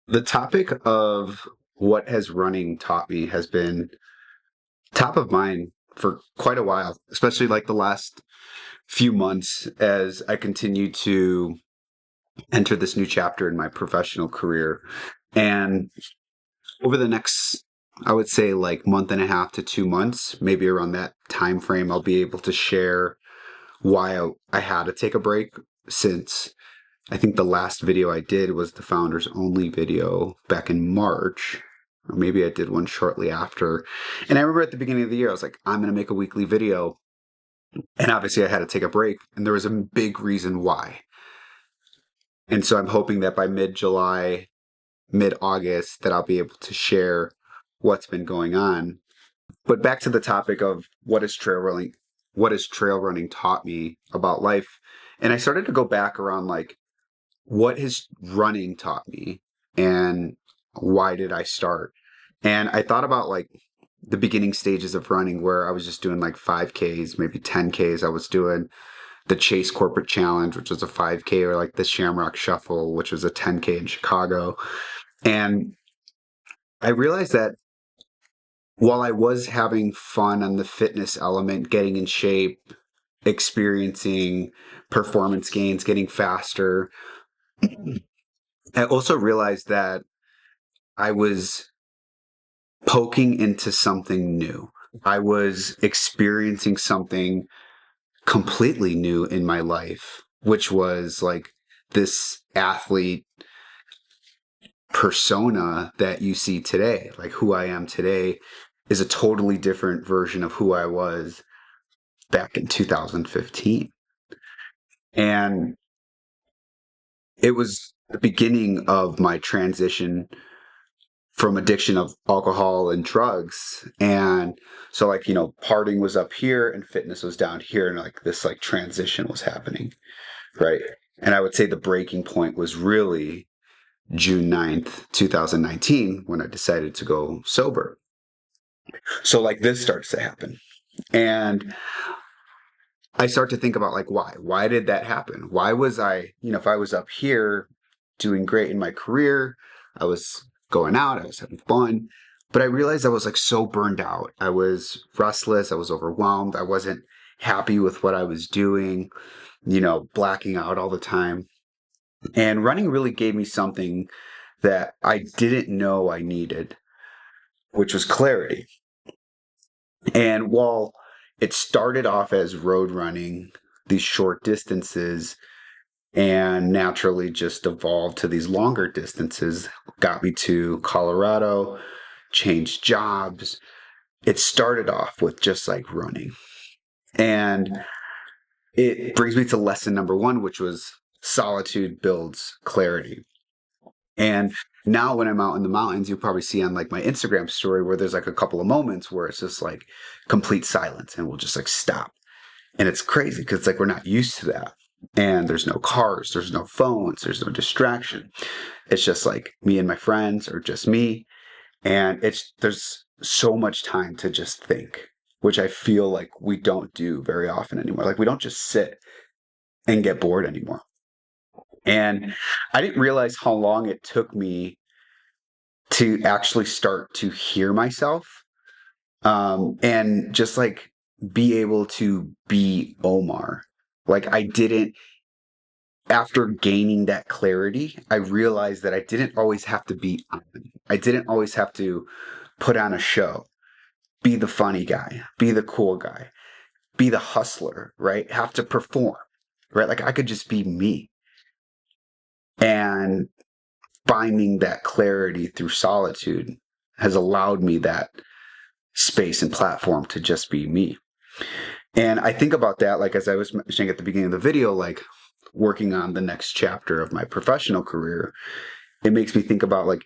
The topic of what has running taught me has been top of mind for quite a while, especially like the last few months as I continue to enter this new chapter in my professional career. And over the next, I would say like month and a half to 2 months, maybe around that time frame, I'll be able to share why I had to take a break since I think the last video I did was the founders only video back in March. Or maybe I did one shortly after. And I remember at the beginning of the year, I was like, I'm going to make a weekly video. And obviously, I had to take a break. And there was a big reason why. And so I'm hoping that by mid July, mid August, that I'll be able to share what's been going on. But back to the topic of what has trail running taught me about life. And I started to go back around like, what has running taught me and why did I start? And I thought about like the beginning stages of running where I was just doing like 5Ks, maybe 10Ks. I was doing the Chase Corporate Challenge, which was a 5K, or like the Shamrock Shuffle, which was a 10K in Chicago. And I realized that while I was having fun on the fitness element, getting in shape, experiencing performance gains, getting faster, I also realized that I was poking into something new. I was experiencing something completely new in my life, which was like this athlete persona that you see today. Like who I am today is a totally different version of who I was back in 2015. And it was the beginning of my transition from addiction of alcohol and drugs. And so like, partying was up here and fitness was down here, and like this like transition was happening. Right. And I would say the breaking point was really June 9th, 2019, when I decided to go sober. So like this starts to happen. And I start to think about like why did that happen? Why was I, if I was up here doing great in my career, I was going out, I was having fun, but I realized I was like so burned out. I was restless, I was overwhelmed, I wasn't happy with what I was doing, blacking out all the time. And running really gave me something that I didn't know I needed, which was clarity. And while it started off as road running, these short distances, and naturally just evolved to these longer distances, got me to Colorado, changed jobs. It started off with just like running. And it brings me to lesson number one, which was solitude builds clarity. And now when I'm out in the mountains, you'll probably see on like my Instagram story where there's like a couple of moments where it's just like complete silence and we'll just like stop. And it's crazy because it's like we're not used to that. And there's no cars, there's no phones, there's no distraction. It's just like me and my friends, or just me. And there's so much time to just think, which I feel like we don't do very often anymore. Like we don't just sit and get bored anymore. And I didn't realize how long it took me to actually start to hear myself, and just like be able to be Omar. Like I didn't, after gaining that clarity, I realized that I didn't always have to be on. I didn't always have to put on a show, be the funny guy, be the cool guy, be the hustler, right? Have to perform, right? Like I could just be me. And finding that clarity through solitude has allowed me that space and platform to just be me. And I think about that, like as I was mentioning at the beginning of the video, like working on the next chapter of my professional career, it makes me think about like,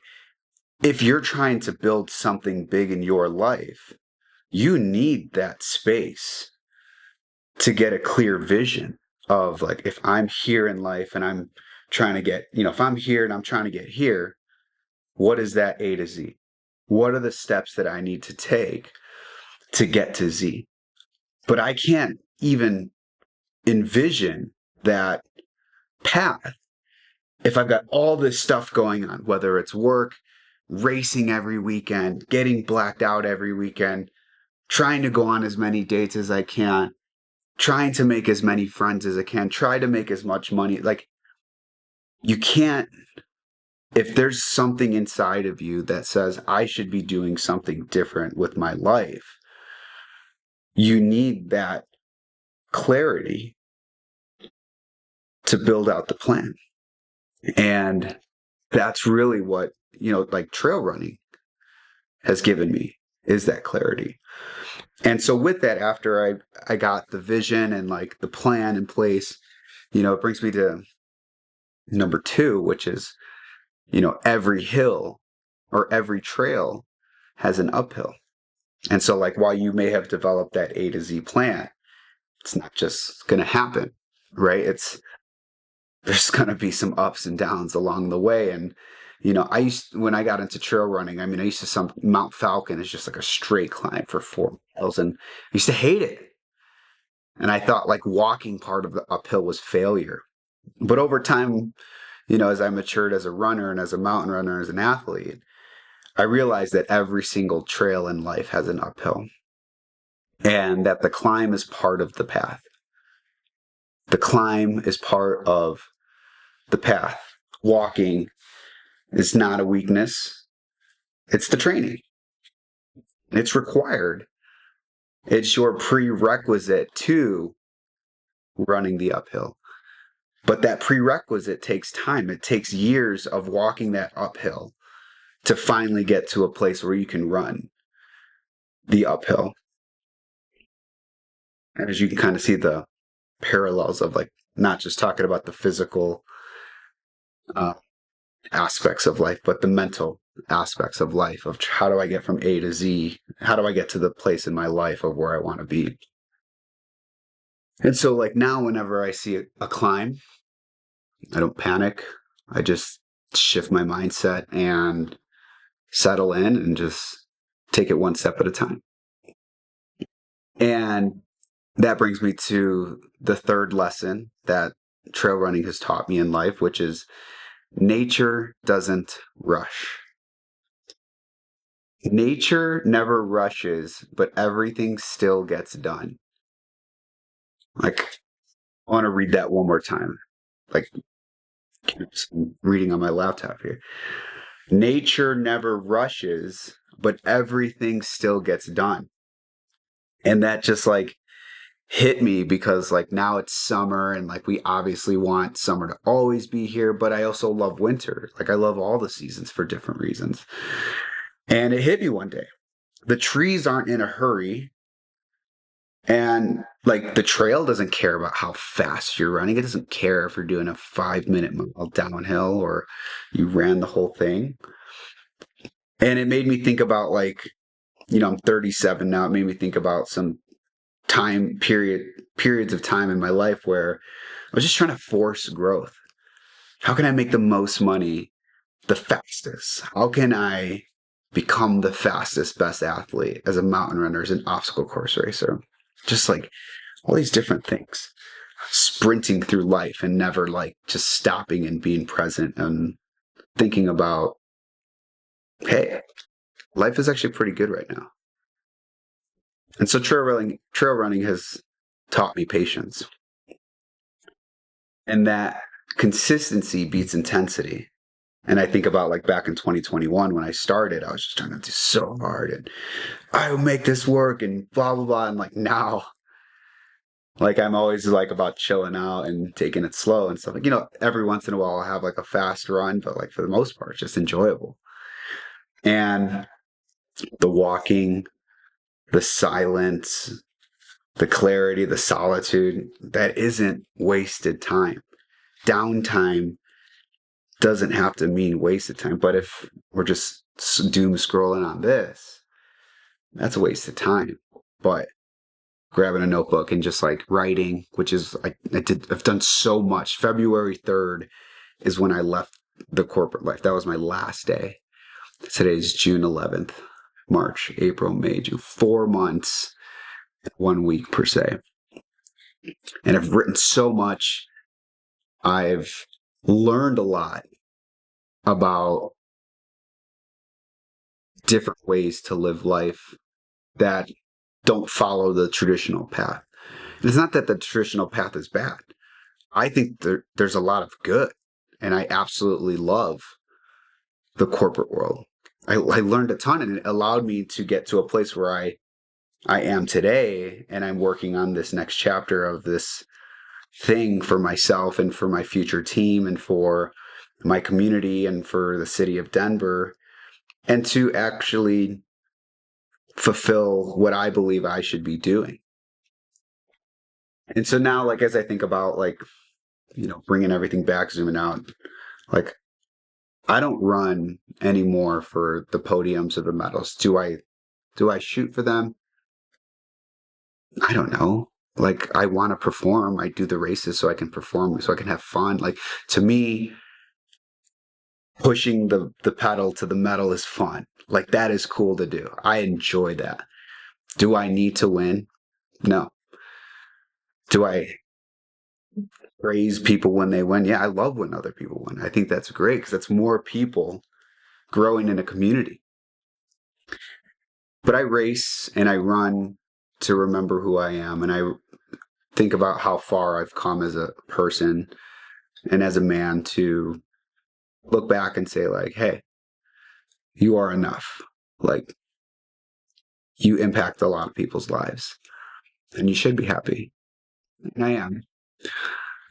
if you're trying to build something big in your life, you need that space to get a clear vision of like, if I'm here in life and I'm trying to get, if I'm here and I'm trying to get here, what is that A to Z? What are the steps that I need to take to get to Z? But I can't even envision that path if I've got all this stuff going on, whether it's work, racing every weekend, getting blacked out every weekend, trying to go on as many dates as I can, trying to make as many friends as I can, try to make as much money. Like, you can't, if there's something inside of you that says, I should be doing something different with my life, you need that clarity to build out the plan. And that's really what, like trail running has given me, is that clarity. And so with that, after I got the vision and like the plan in place, it brings me to number 2, which is, every hill or every trail has an uphill. And so like while you may have developed that A to Z plan, it's not just going to happen, right? There's going to be some ups and downs along the way. And, when I got into trail running, I used to Mount Falcon is just like a straight climb for 4 miles, and I used to hate it. And I thought like walking part of the uphill was failure. But over time, as I matured as a runner and as a mountain runner, as an athlete, I realized that every single trail in life has an uphill, and that the climb is part of the path. The climb is part of the path. Walking is not a weakness. It's the training. It's required. It's your prerequisite to running the uphill. But that prerequisite takes time. It takes years of walking that uphill to finally get to a place where you can run the uphill. And as you can kind of see the parallels of like not just talking about the physical aspects of life, but the mental aspects of life, of how do I get from A to Z? How do I get to the place in my life of where I want to be? And so like now, whenever I see a climb, I don't panic. I just shift my mindset and settle in and just take it one step at a time. And that brings me to the third lesson that trail running has taught me in life, which is nature doesn't rush. Nature never rushes, but everything still gets done. Like, I want to read that one more time. Like, I'm reading on my laptop here. Nature never rushes, but everything still gets done. And that just like hit me, because like now it's summer and like we obviously want summer to always be here, but I also love winter. Like I love all the seasons for different reasons. And it hit me one day. The trees aren't in a hurry. And like the trail doesn't care about how fast you're running. It doesn't care if you're doing a 5-minute mile downhill or you ran the whole thing. And it made me think about like, I'm 37 now. It made me think about some periods of time in my life where I was just trying to force growth. How can I make the most money the fastest? How can I become the fastest, best athlete as a mountain runner, as an obstacle course racer? Just like all these different things. Sprinting through life and never like just stopping and being present and thinking about, hey, life is actually pretty good right now. And so trail running has taught me patience. And that consistency beats intensity. And I think about like back in 2021 when I started, I was just trying to do so hard and I will make this work and blah, blah, blah. And like now, like I'm always like about chilling out and taking it slow and stuff. Like, every once in a while I'll have like a fast run, but like for the most part, it's just enjoyable. And the walking, the silence, the clarity, the solitude, that isn't wasted time. Downtime doesn't have to mean wasted time. But if we're just doom scrolling on this, that's a waste of time. But grabbing a notebook and just like writing, which is I've done so much. February 3rd is when I left the corporate life. That was my last day. Today's June 11th, March, April, May, June, 4 months, 1 week per se. And I've written so much. I've learned a lot about different ways to live life that don't follow the traditional path. And it's not that the traditional path is bad. I think there's a lot of good, and I absolutely love the corporate world. I learned a ton, and it allowed me to get to a place where I am today, and I'm working on this next chapter of this thing for myself and for my future team and for my community and for the city of Denver, and to actually fulfill what I believe I should be doing. And so now, like, as I think about, like, bringing everything back, zooming out, like, I don't run anymore for the podiums or the medals. Do I shoot for them? I don't know. Like, I want to perform. I do the races so I can perform, so I can have fun. Like, to me, pushing the pedal to the metal is fun. Like, that is cool to do. I enjoy that. Do I need to win? No. Do I praise people when they win? Yeah, I love when other people win. I think that's great because that's more people growing in a community. But I race and I run to remember who I am, and I think about how far I've come as a person and as a man to look back and say, like, hey, you are enough. Like, you impact a lot of people's lives, and you should be happy. And I am.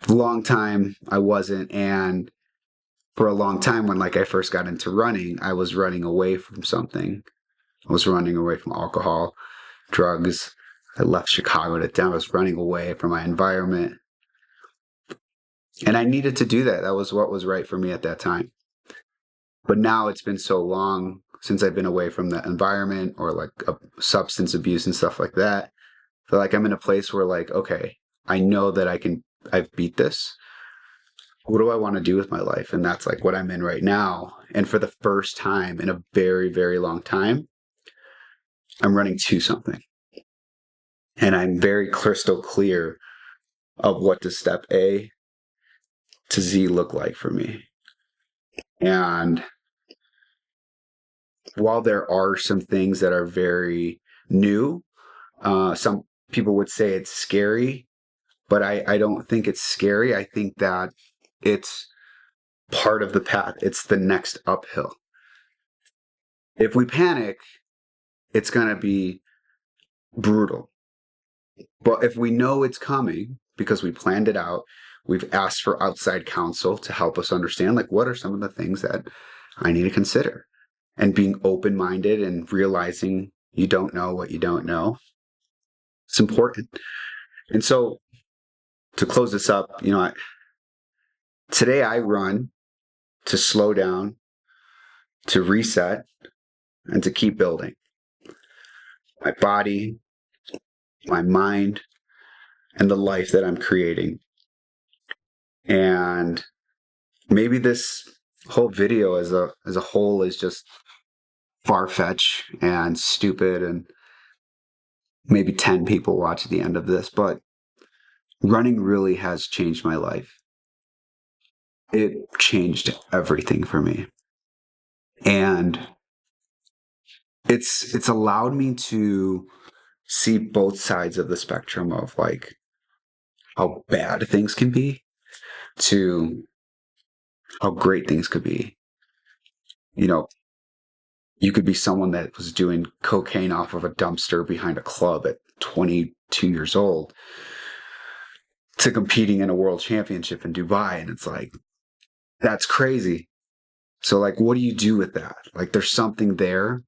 For a long time, I wasn't. And for a long time, when, like, I first got into running, I was running away from something. I was running away from alcohol, drugs. I left Chicago to Denver. I was running away from my environment. And I needed to do that. That was what was right for me at that time. But now it's been so long since I've been away from the environment or like substance abuse and stuff like that. I feel like I'm in a place where, like, okay, I know that I've beat this. What do I want to do with my life? And that's like what I'm in right now. And for the first time in a very, very long time, I'm running to something. And I'm very crystal clear of what does step A to Z look like for me. And while there are some things that are very new, some people would say it's scary, but I don't think it's scary. I think that it's part of the path. It's the next uphill. If we panic, it's going to be brutal. But if we know it's coming because we planned it out, we've asked for outside counsel to help us understand, like, what are some of the things that I need to consider? And being open-minded and realizing you don't know what you don't know. It's important. And so to close this up, today I run to slow down, to reset, and to keep building my body, my mind, and the life that I'm creating. And maybe this whole video as a whole is just far-fetched and stupid, and maybe 10 people watch the end of this, but running really has changed my life. It changed everything for me. And it's allowed me to see both sides of the spectrum of, like, how bad things can be to how great things could be. You could be someone that was doing cocaine off of a dumpster behind a club at 22 years old to competing in a world championship in Dubai. And it's like, that's crazy. So, like, what do you do with that? Like, there's something there.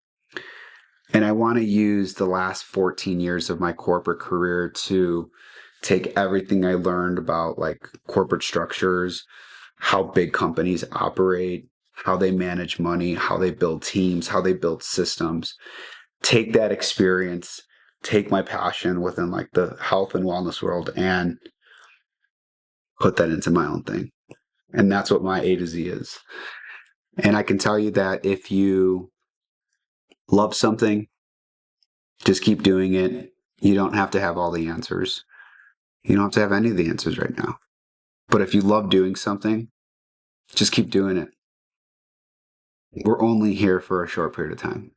And I want to use the last 14 years of my corporate career to take everything I learned about, like, corporate structures, how big companies operate, how they manage money, how they build teams, how they build systems, take that experience, take my passion within, like, the health and wellness world, and put that into my own thing. And that's what my A to Z is. And I can tell you that if you love something, just keep doing it. You don't have to have all the answers. You don't have to have any of the answers right now. But if you love doing something, Just keep doing it. We're only here for a short period of time.